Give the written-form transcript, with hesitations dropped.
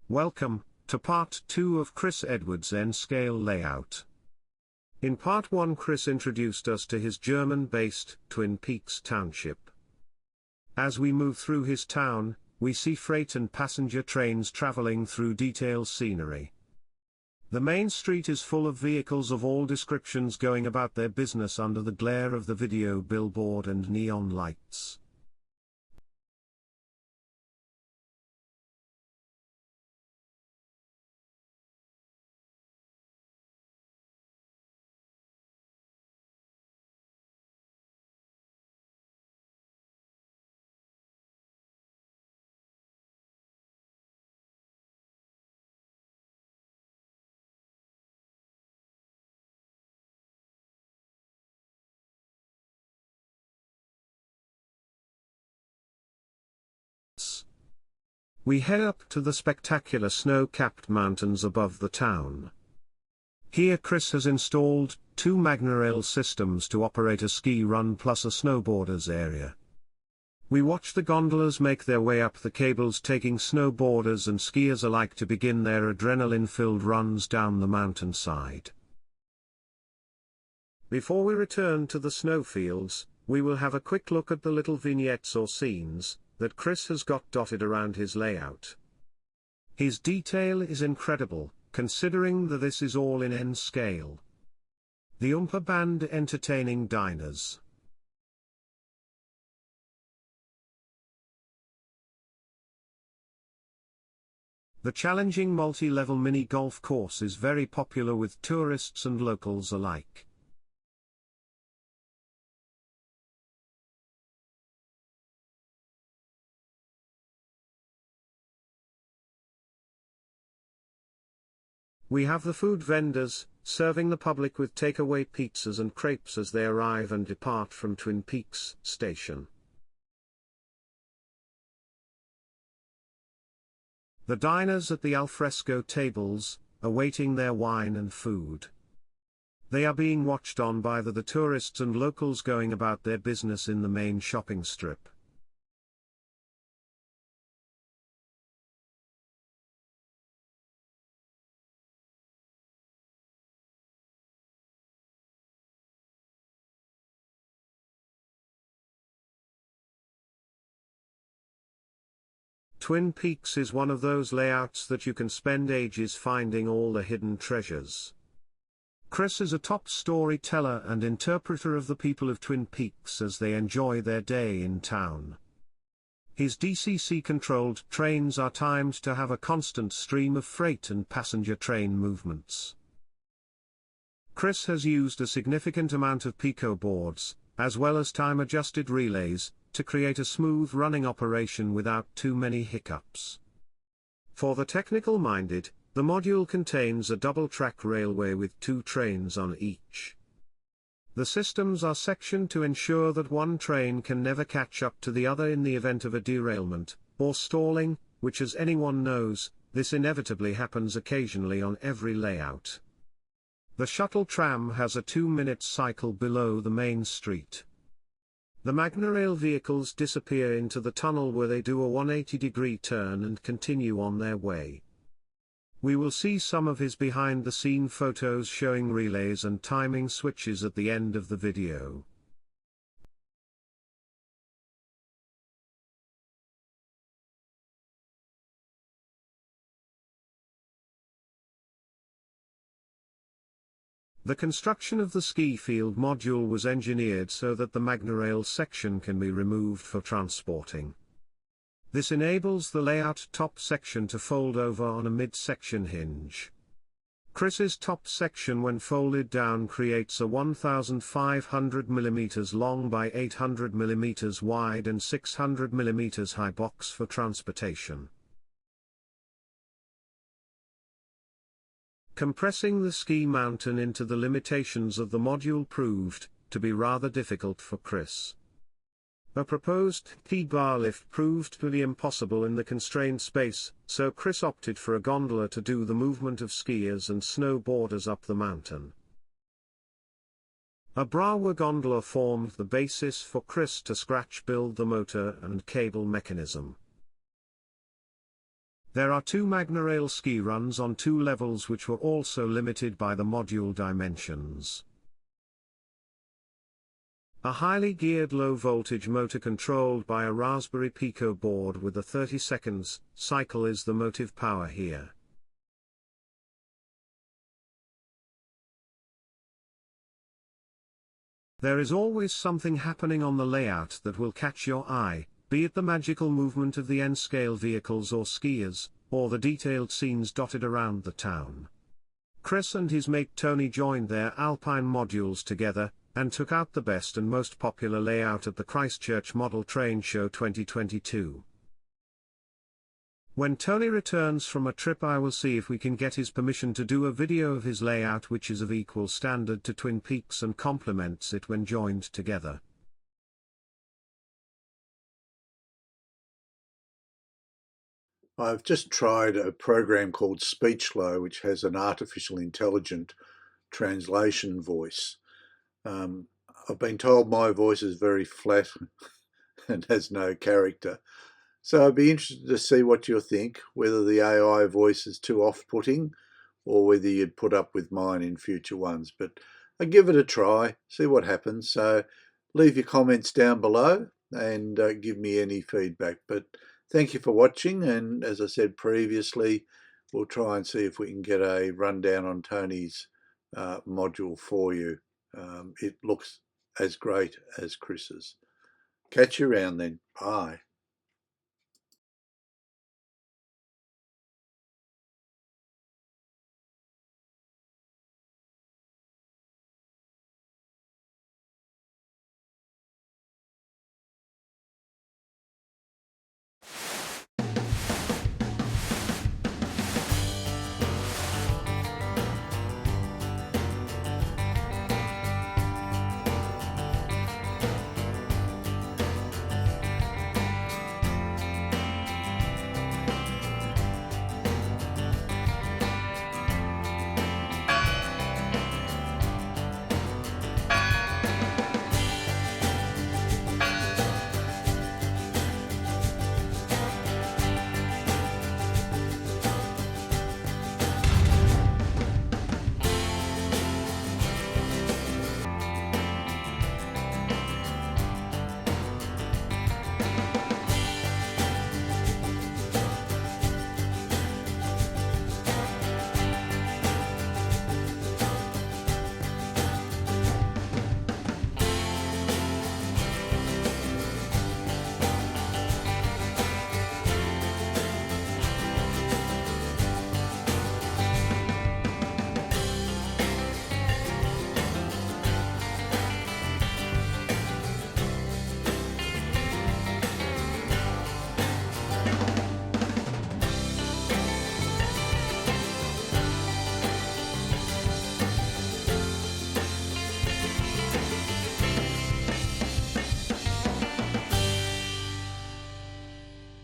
Welcome to part 2 of Chris Edwards' N-scale layout. In part 1, Chris introduced us to his German-based Twin Peaks township. As we move through his town, we see freight and passenger trains traveling through detailed scenery. The main street is full of vehicles of all descriptions going about their business under the glare of the video billboard and neon lights. We head up to the spectacular snow-capped mountains above the town. Here Chris has installed 2 Magnorail systems to operate a ski run plus a snowboarders area. We watch the gondolas make their way up the cables, taking snowboarders and skiers alike to begin their adrenaline-filled runs down the mountainside. Before we return to the snowfields, we will have a quick look at the little vignettes or scenes that Chris has got dotted around his layout. His detail is incredible, considering that this is all in N-scale. The Oompa Band entertaining diners. The challenging multi-level mini golf course is very popular with tourists and locals alike. We have the food vendors, serving the public with takeaway pizzas and crepes as they arrive and depart from Twin Peaks Station. The diners at the alfresco tables, awaiting their wine and food. They are being watched on by the tourists and locals going about their business in the main shopping strip. Twin Peaks is one of those layouts that you can spend ages finding all the hidden treasures. Chris is a top storyteller and interpreter of the people of Twin Peaks as they enjoy their day in town. His DCC-controlled trains are timed to have a constant stream of freight and passenger train movements. Chris has used a significant amount of pico boards, as well as time-adjusted relays, to create a smooth running operation without too many hiccups. For the technical-minded, the module contains a double-track railway with 2 trains on each. The systems are sectioned to ensure that one train can never catch up to the other in the event of a derailment, or stalling, which, as anyone knows, this inevitably happens occasionally on every layout. The shuttle tram has a 2-minute cycle below the main street. The Magnorail vehicles disappear into the tunnel where they do a 180-degree turn and continue on their way. We will see some of his behind-the-scene photos showing relays and timing switches at the end of the video. The construction of the ski field module was engineered so that the Magnorail section can be removed for transporting. This enables the layout top section to fold over on a mid-section hinge. Chris's top section, when folded down, creates a 1,500 mm long by 800 mm wide and 600 mm high box for transportation. Compressing the ski mountain into the limitations of the module proved to be rather difficult for Chris. A proposed T-bar lift proved to be impossible in the constrained space, so Chris opted for a gondola to do the movement of skiers and snowboarders up the mountain. A Brawa gondola formed the basis for Chris to scratch build the motor and cable mechanism. There are 2 Magnorail ski runs on 2 levels which were also limited by the module dimensions. A highly geared low-voltage motor controlled by a Raspberry Pico board with a 30 seconds cycle is the motive power here. There is always something happening on the layout that will catch your eye, be it the magical movement of the N-scale vehicles or skiers, or the detailed scenes dotted around the town. Chris and his mate Tony joined their Alpine modules together, and took out the best and most popular layout at the Christchurch Model Train Show 2022. When Tony returns from a trip, I will see if we can get his permission to do a video of his layout, which is of equal standard to Twin Peaks and complements it when joined together. I've just tried a program called SpeechLow, which has an artificial intelligent translation voice. I've been told my voice is very flat and has no character. So I'd be interested to see what you think, whether the AI voice is too off-putting or whether you'd put up with mine in future ones. But I'll give it a try, see what happens. So leave your comments down below and give me any feedback. But thank you for watching, and as I said previously, we'll try and see if we can get a rundown on Tony's module for you. It looks as great as Chris's. Catch you around then. Bye.